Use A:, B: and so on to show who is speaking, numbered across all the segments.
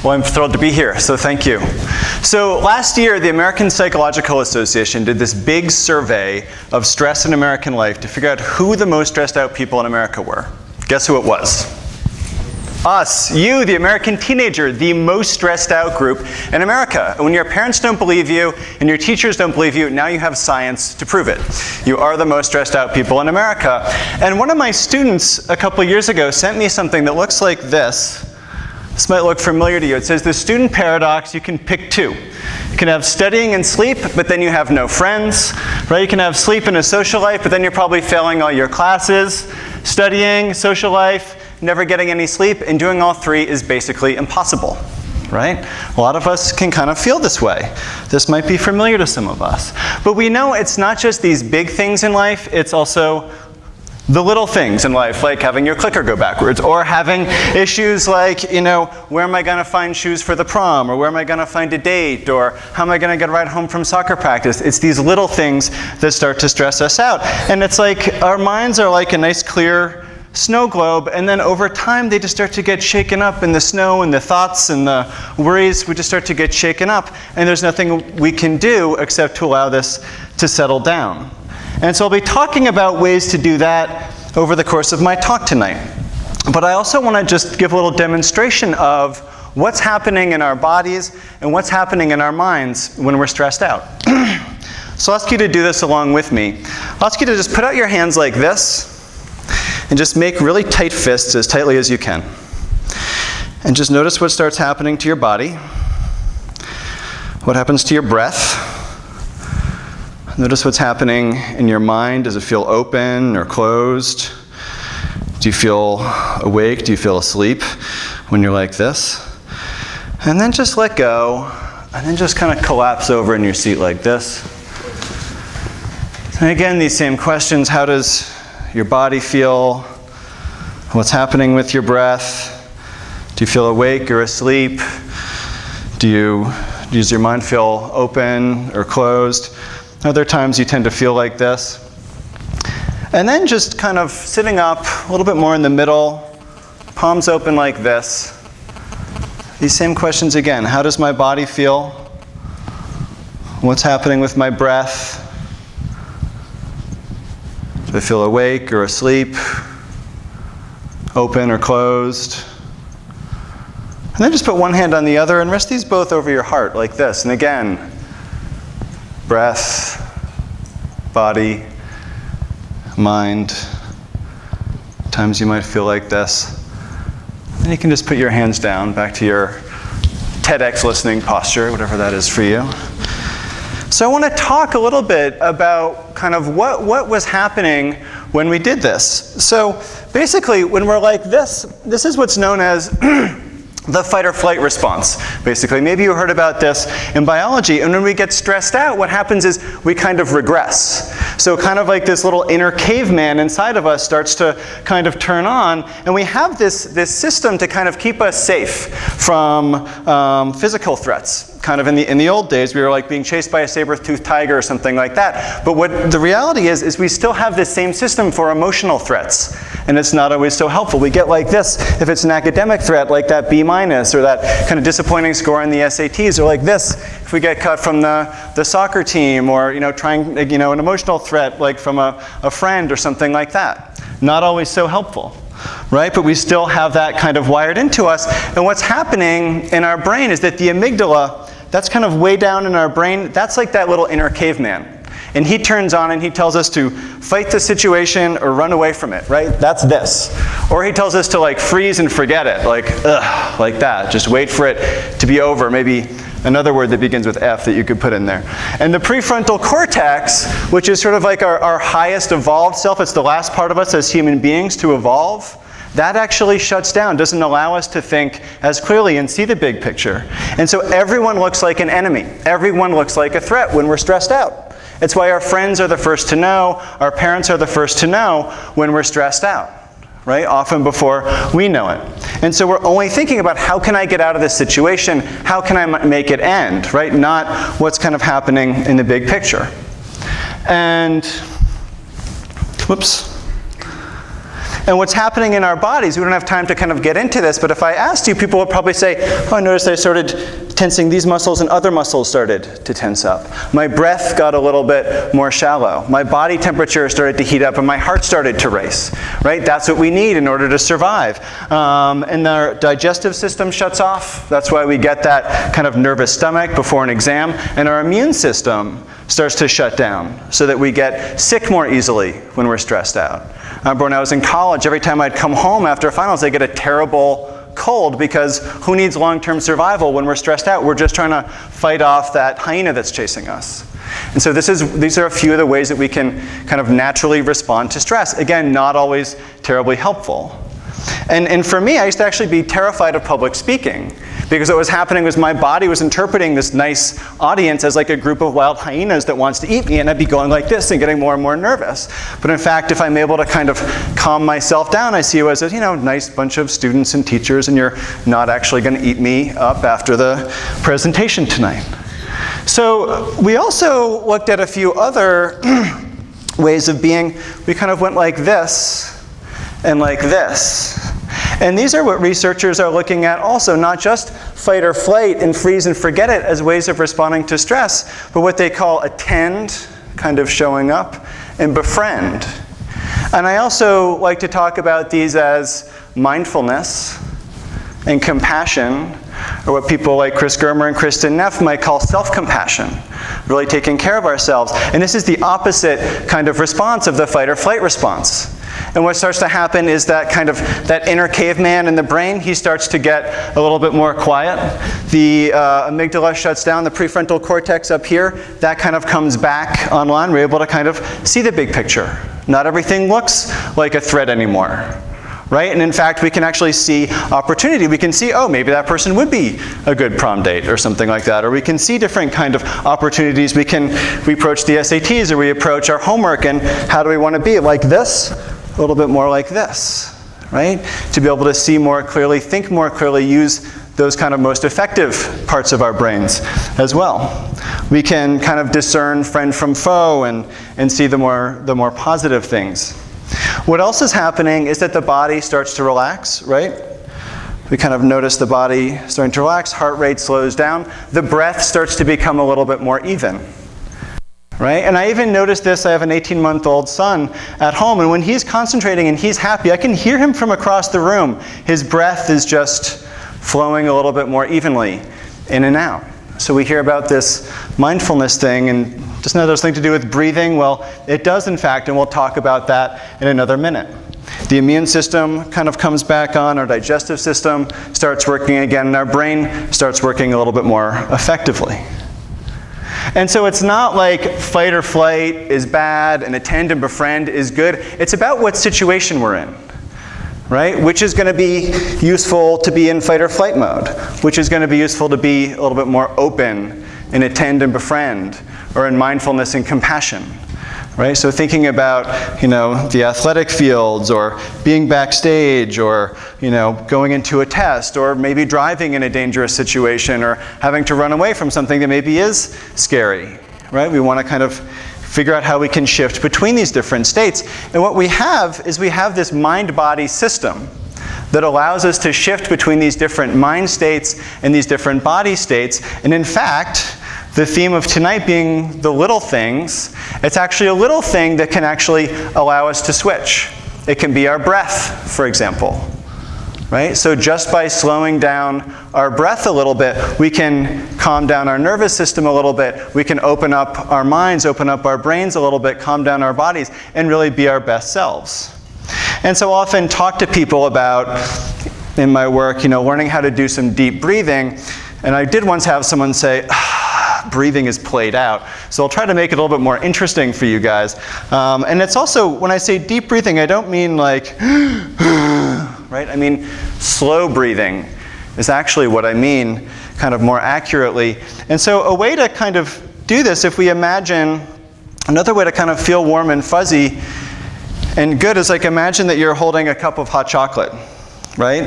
A: Well, I'm thrilled to be here, so thank you. So last year, the American Psychological Association did this big survey of stress in American life to figure out who the most stressed out people in America were. Guess who it was? Us, you, the American teenager, the most stressed out group in America. And when your parents don't believe you and your teachers don't believe you, now you have science to prove it. You are the most stressed out people in America. And one of my students a couple years ago sent me something that looks like this. This might look familiar to you. It says the student paradox, you can pick two. You can have studying and sleep, but then you have no friends, right? You can have sleep and a social life, but then you're probably failing all your classes. Studying, social life, never getting any sleep, and doing all three is basically impossible, right? A lot of us can kind of feel this way. This might be familiar to some of us. But we know it's not just these big things in life, it's also the little things in life, like having your clicker go backwards, or having issues like, you know, where am I going to find shoes for the prom, or where am I going to find a date, or how am I going to get a ride home from soccer practice? It's these little things that start to stress us out. And it's like our minds are like a nice clear snow globe, and then over time they just start to get shaken up, and the snow and the thoughts and the worries would just start to get shaken up, and there's nothing we can do except to allow this to settle down. And so I'll be talking about ways to do that over the course of my talk tonight. But I also want to just give a little demonstration of what's happening in our bodies and what's happening in our minds when we're stressed out. So I'll ask you to do this along with me. I'll ask you to just put out your hands like this and just make really tight fists, as tightly as you can. And just notice what starts happening to your body. What happens to your breath. Notice what's happening in your mind. Does it feel open or closed? Do you feel awake? Do you feel asleep when you're like this? And then just let go, and then just kind of collapse over in your seat like this. And again, these same questions. How does your body feel? What's happening with your breath? Do you feel awake or asleep? Does your mind feel open or closed? Other times you tend to feel like this. And then just kind of sitting up a little bit more in the middle, palms open like this. These same questions again. How does my body feel? What's happening with my breath? Do I feel awake or asleep? Open or closed? And then just put one hand on the other and rest these both over your heart like this. And again, breath, body, mind. Times you might feel like this. And you can just put your hands down back to your TEDx listening posture, whatever that is for you. So I want to talk a little bit about kind of what was happening when we did this. So basically, when we're like this, this is what's known as the fight or flight response, basically. Maybe you heard about this in biology. And when we get stressed out, what happens is we kind of regress. So kind of like this little inner caveman inside of us starts to kind of turn on. And we have this system to kind of keep us safe from physical threats. Kind of in the old days, we were like being chased by a saber-toothed tiger or something like that. But what the reality is we still have this same system for emotional threats. And it's not always so helpful. We get like this if it's an academic threat, like that B- or that kind of disappointing score on the SATs, or like this if we get cut from the soccer team, or trying an emotional threat like from a friend or something like that. Not always so helpful, right? But we still have that kind of wired into us. And what's happening in our brain is that the amygdala, that's kind of way down in our brain, that's like that little inner caveman. And he turns on and he tells us to fight the situation or run away from it, right? That's this. Or he tells us to like freeze and forget it, like ugh, like that. Just wait for it to be over. Maybe another word that begins with F that you could put in there. And the prefrontal cortex, which is sort of like our highest evolved self, it's the last part of us as human beings to evolve, that actually shuts down, doesn't allow us to think as clearly and see the big picture. And so everyone looks like an enemy. Everyone looks like a threat when we're stressed out. It's why our friends are the first to know, our parents are the first to know when we're stressed out, right? Often before we know it. And so we're only thinking about how can I get out of this situation? How can I make it end, right? Not what's kind of happening in the big picture. And, whoops. And what's happening in our bodies, we don't have time to kind of get into this, but if I asked you, people would probably say, oh, I noticed I started tensing these muscles and other muscles started to tense up. My breath got a little bit more shallow. My body temperature started to heat up and my heart started to race, right? That's what we need in order to survive. And our digestive system shuts off. That's why we get that kind of nervous stomach before an exam. And our immune system starts to shut down so that we get sick more easily when we're stressed out. I remember when I was in college, every time I'd come home after finals, I'd get a terrible cold, because who needs long-term survival when we're stressed out? We're just trying to fight off that hyena that's chasing us. And so these are a few of the ways that we can kind of naturally respond to stress. Again, not always terribly helpful. And for me, I used to actually be terrified of public speaking, because what was happening was my body was interpreting this nice audience as like a group of wild hyenas that wants to eat me, and I'd be going like this and getting more and more nervous. But in fact, if I'm able to kind of calm myself down, I see you as a nice bunch of students and teachers, and you're not actually going to eat me up after the presentation tonight. So we also looked at a few other ways of being. We kind of went like this and like this. And these are what researchers are looking at also, not just fight or flight and freeze and forget it as ways of responding to stress, but what they call attend, kind of showing up, and befriend. And I also like to talk about these as mindfulness and compassion, or what people like Chris Germer and Kristen Neff might call self-compassion, really taking care of ourselves. And this is the opposite kind of response of the fight or flight response. And what starts to happen is that kind of that inner caveman in the brain, he starts to get a little bit more quiet. The amygdala shuts down, the prefrontal cortex up here, that kind of comes back online. We're able to kind of see the big picture. Not everything looks like a threat anymore. Right? And in fact, we can actually see opportunity. We can see, oh, maybe that person would be a good prom date or something like that. Or we can see different kind of opportunities. We approach the SATs, or we approach our homework, and how do we want to be? Like this, a little bit more like this, right? To be able to see more clearly, think more clearly, use those kind of most effective parts of our brains as well. We can kind of discern friend from foe and see the more positive things. What else is happening is that the body starts to relax, right? We kind of notice the body starting to relax, heart rate slows down, the breath starts to become a little bit more even, right? And I even noticed this, I have an 18-month-old son at home, and when he's concentrating and he's happy, I can hear him from across the room. His breath is just flowing a little bit more evenly in and out. So we hear about this mindfulness thing, and doesn't have thing to do with breathing? Well, it does in fact, and we'll talk about that in another minute. The immune system kind of comes back on, our digestive system starts working again, and our brain starts working a little bit more effectively. And so it's not like fight or flight is bad and attend and befriend is good. It's about what situation we're in. Right? Which is going to be useful to be in fight or flight mode? Which is going to be useful to be a little bit more open and attend and befriend, or in mindfulness and compassion? Right? So thinking about, the athletic fields, or being backstage, or, going into a test, or maybe driving in a dangerous situation, or having to run away from something that maybe is scary. Right? We want to kind of figure out how we can shift between these different states. And what we have is we have this mind-body system that allows us to shift between these different mind states and these different body states. And in fact, the theme of tonight being the little things, it's actually a little thing that can actually allow us to switch. It can be our breath, for example. Right? So just by slowing down our breath a little bit, we can calm down our nervous system a little bit. We can open up our minds, open up our brains a little bit, calm down our bodies, and really be our best selves. And so I often talk to people about, in my work, learning how to do some deep breathing. And I did once have someone say, breathing is played out. So I'll try to make it a little bit more interesting for you guys. And it's also, when I say deep breathing, I don't mean like, right? I mean slow breathing is actually what I mean, kind of more accurately. And so a way to kind of do this, if we imagine, another way to kind of feel warm and fuzzy and good is like imagine that you're holding a cup of hot chocolate, right?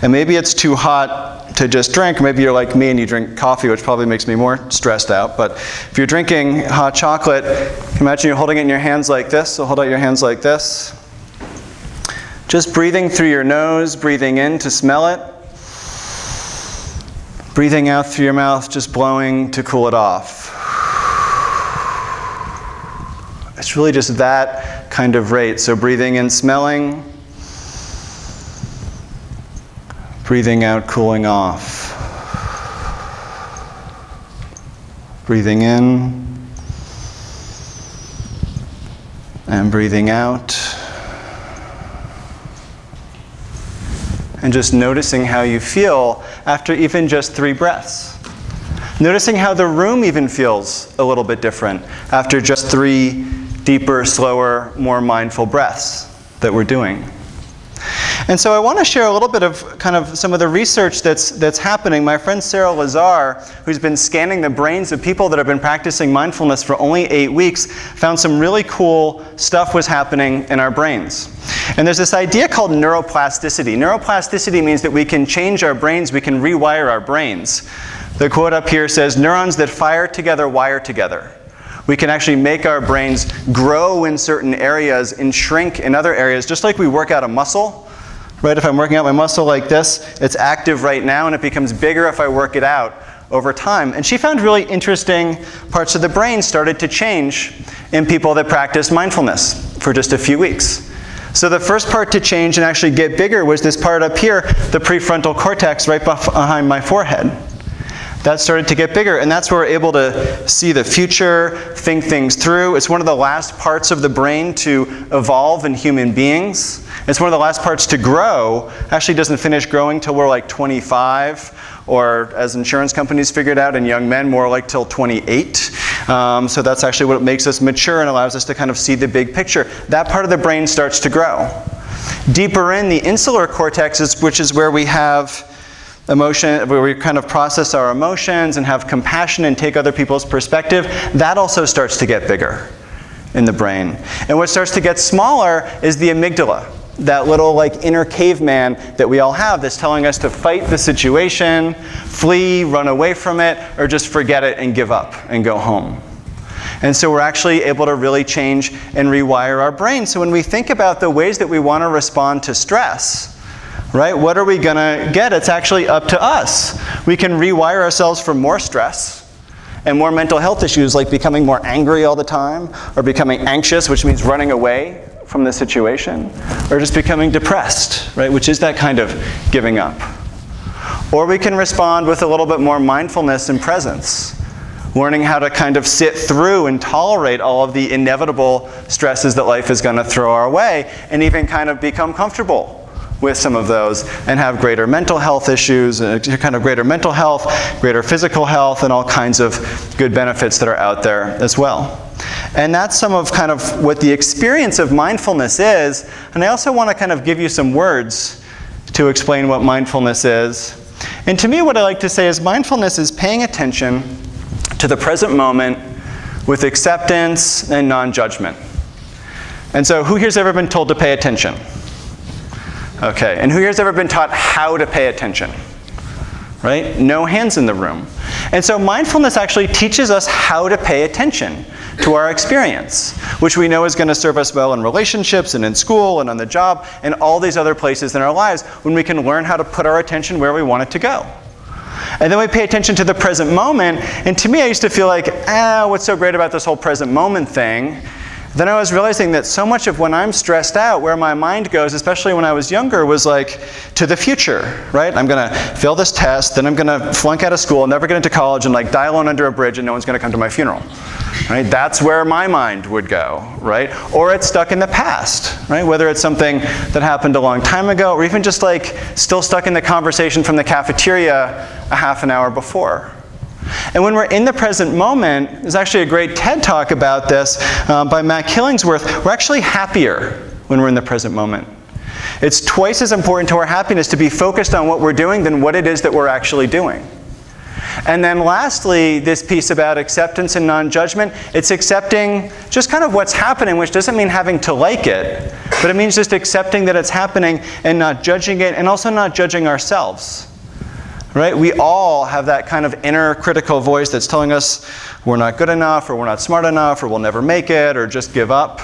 A: And maybe it's too hot to just drink. Maybe you're like me and you drink coffee, which probably makes me more stressed out. But if you're drinking hot chocolate, imagine you're holding it in your hands like this. So hold out your hands like this. Just breathing through your nose, breathing in to smell it. Breathing out through your mouth, just blowing to cool it off. It's really just that kind of rate. So breathing in, smelling. Breathing out, cooling off. Breathing in. And breathing out. And just noticing how you feel after even just 3 breaths. Noticing how the room even feels a little bit different after just 3 deeper, slower, more mindful breaths that we're doing. And so I want to share a little bit of kind of some of the research that's happening. My friend Sarah Lazar, who's been scanning the brains of people that have been practicing mindfulness for only 8 weeks, found some really cool stuff was happening in our brains. And there's this idea called neuroplasticity. Neuroplasticity means that we can change our brains, we can rewire our brains. The quote up here says, "Neurons that fire together wire together." We can actually make our brains grow in certain areas and shrink in other areas, just like we work out a muscle. Right? If I'm working out my muscle like this, it's active right now and it becomes bigger if I work it out over time. And she found really interesting parts of the brain started to change in people that practiced mindfulness for just a few weeks. So the first part to change and actually get bigger was this part up here, the prefrontal cortex right behind my forehead. That started to get bigger, and that's where we're able to see the future, think things through. It's one of the last parts of the brain to evolve in human beings. It's one of the last parts to grow. Actually doesn't finish growing till we're like 25, or as insurance companies figured out, in young men, more like till 28. So that's actually what makes us mature and allows us to kind of see the big picture. That part of the brain starts to grow. Deeper in, the insular cortex, which is where we have emotion, where we kind of process our emotions and have compassion and take other people's perspective, that also starts to get bigger in the brain. And what starts to get smaller is the amygdala, that little like inner caveman that we all have that's telling us to fight the situation, flee, run away from it, or just forget it and give up and go home. And so we're actually able to really change and rewire our brain. So when we think about the ways that we want to respond to stress, right? What are we going to get? It's actually up to us. We can rewire ourselves for more stress and more mental health issues like becoming more angry all the time, or becoming anxious, which means running away from the situation, or just becoming depressed, right? Which is that kind of giving up. Or we can respond with a little bit more mindfulness and presence, learning how to kind of sit through and tolerate all of the inevitable stresses that life is going to throw our way, and even kind of become comfortable with some of those and have greater mental health issues, kind of greater mental health, greater physical health, and all kinds of good benefits that are out there as well. And that's some of kind of what the experience of mindfulness is. And I also want to kind of give you some words to explain what mindfulness is. And to me, what I like to say is mindfulness is paying attention to the present moment with acceptance and non-judgment. And so who here's ever been told to pay attention? Okay, and who here's ever been taught how to pay attention? Right? No hands in the room. And so mindfulness actually teaches us how to pay attention to our experience, which we know is going to serve us well in relationships and in school and on the job and all these other places in our lives when we can learn how to put our attention where we want it to go. And then we pay attention to the present moment, and to me I used to feel like, what's so great about this whole present moment thing? Then I was realizing that so much of when I'm stressed out, where my mind goes, especially when I was younger, was like to the future, right? I'm going to fail this test, then I'm going to flunk out of school, never get into college, and like die alone under a bridge, and no one's going to come to my funeral, right? That's where my mind would go, right? Or it's stuck in the past, right? Whether it's something that happened a long time ago, or even just like still stuck in the conversation from the cafeteria a half an hour before. And when we're in the present moment, there's actually a great TED Talk about this by Matt Killingsworth. We're actually happier when we're in the present moment. It's twice as important to our happiness to be focused on what we're doing than what it is that we're actually doing. And then lastly, this piece about acceptance and non-judgment, it's accepting just kind of what's happening, which doesn't mean having to like it, but it means just accepting that it's happening and not judging it, and also not judging ourselves. Right? We all have that kind of inner critical voice that's telling us we're not good enough, or we're not smart enough, or we'll never make it, or just give up.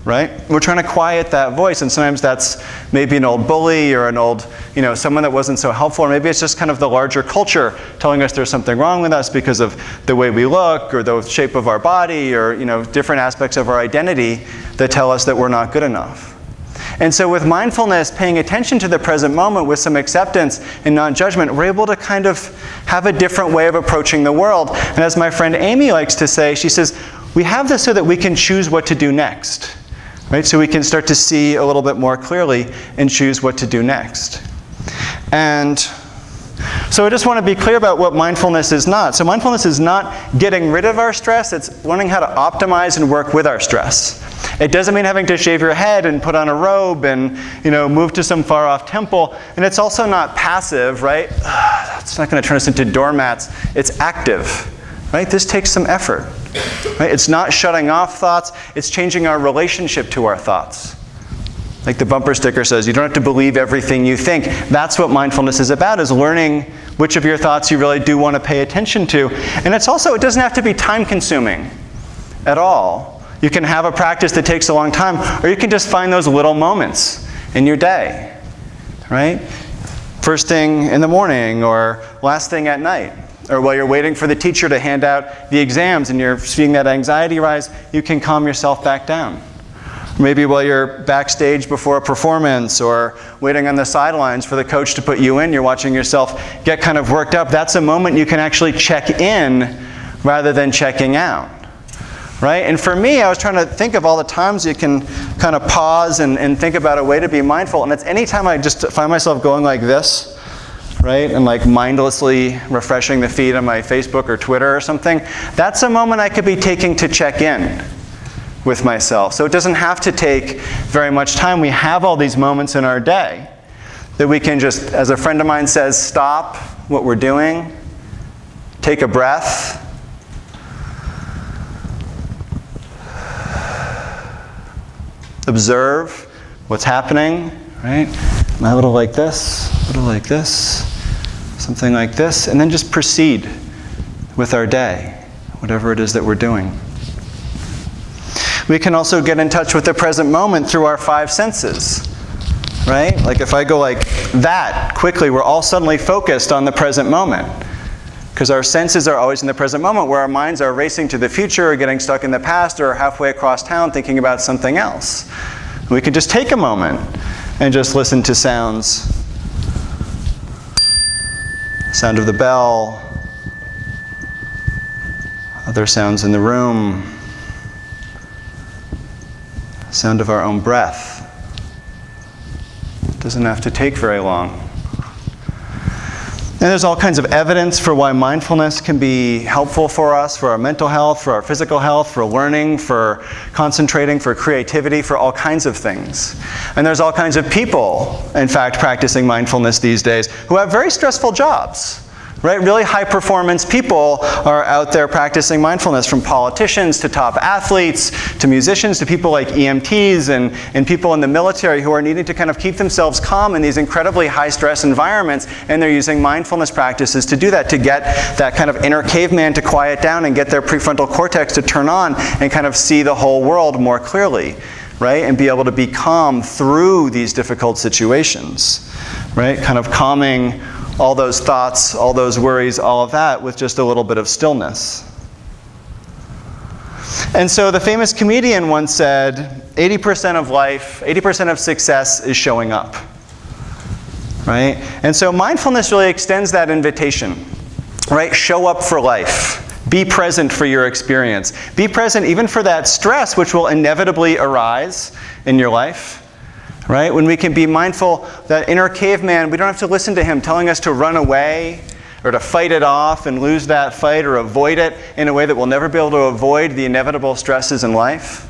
A: right? We're trying to quiet that voice, and sometimes that's maybe an old bully or an old, someone that wasn't so helpful, or maybe it's just kind of the larger culture telling us there's something wrong with us because of the way we look or the shape of our body or, different aspects of our identity that tell us that we're not good enough. And so with mindfulness, paying attention to the present moment with some acceptance and non-judgment, we're able to kind of have a different way of approaching the world. And as my friend Amy likes to say, she says, we have this so that we can choose what to do next. Right? So we can start to see a little bit more clearly and choose what to do next. And so I just want to be clear about what mindfulness is not. So mindfulness is not getting rid of our stress, it's learning how to optimize and work with our stress. It doesn't mean having to shave your head and put on a robe and move to some far-off temple. And it's also not passive, right? It's not going to turn us into doormats. It's active, right? This takes some effort. Right? It's not shutting off thoughts. It's changing our relationship to our thoughts. Like the bumper sticker says, you don't have to believe everything you think. That's what mindfulness is about, is learning which of your thoughts you really do want to pay attention to. And it's also, it doesn't have to be time-consuming at all. You can have a practice that takes a long time, or you can just find those little moments in your day, right? First thing in the morning, or last thing at night, or while you're waiting for the teacher to hand out the exams and you're seeing that anxiety rise, you can calm yourself back down. Maybe while you're backstage before a performance or waiting on the sidelines for the coach to put you in, you're watching yourself get kind of worked up. That's a moment you can actually check in rather than checking out. Right? And for me, I was trying to think of all the times you can kind of pause and think about a way to be mindful. And it's any time I just find myself going like this, right? And like mindlessly refreshing the feed on my Facebook or Twitter or something. That's a moment I could be taking to check in with myself. So it doesn't have to take very much time. We have all these moments in our day that we can just, as a friend of mine says, stop what we're doing, take a breath, observe what's happening, right? Am I a little like this, a little like this, something like this, and then just proceed with our day, whatever it is that we're doing. We can also get in touch with the present moment through our 5 senses, right? Like if I go like that quickly, we're all suddenly focused on the present moment. Because our senses are always in the present moment, where our minds are racing to the future or getting stuck in the past or halfway across town thinking about something else. We can just take a moment and just listen to sounds. Sound of the bell, other sounds in the room, sound of our own breath. It doesn't have to take very long. And there's all kinds of evidence for why mindfulness can be helpful for us, for our mental health, for our physical health, for learning, for concentrating, for creativity, for all kinds of things. And there's all kinds of people, in fact, practicing mindfulness these days who have very stressful jobs. Right? Really high performance people are out there practicing mindfulness, from politicians to top athletes to musicians to people like EMTs and people in the military who are needing to kind of keep themselves calm in these incredibly high stress environments, and they're using mindfulness practices to do that, to get that kind of inner caveman to quiet down and get their prefrontal cortex to turn on and kind of see the whole world more clearly, right? And be able to be calm through these difficult situations, right? Kind of calming all those thoughts, all those worries, all of that with just a little bit of stillness. And so the famous comedian once said, 80% of life, 80% of success is showing up. Right? And so mindfulness really extends that invitation. Right? Show up for life. Be present for your experience. Be present even for that stress which will inevitably arise in your life. Right? When we can be mindful, that inner caveman, we don't have to listen to him telling us to run away or to fight it off and lose that fight or avoid it in a way that we'll never be able to avoid the inevitable stresses in life.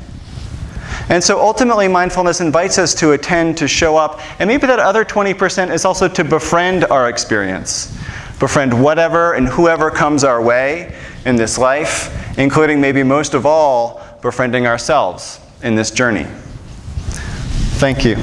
A: And so ultimately mindfulness invites us to attend, to show up, and maybe that other 20% is also to befriend our experience. Befriend whatever and whoever comes our way in this life, including maybe most of all, befriending ourselves in this journey. Thank you.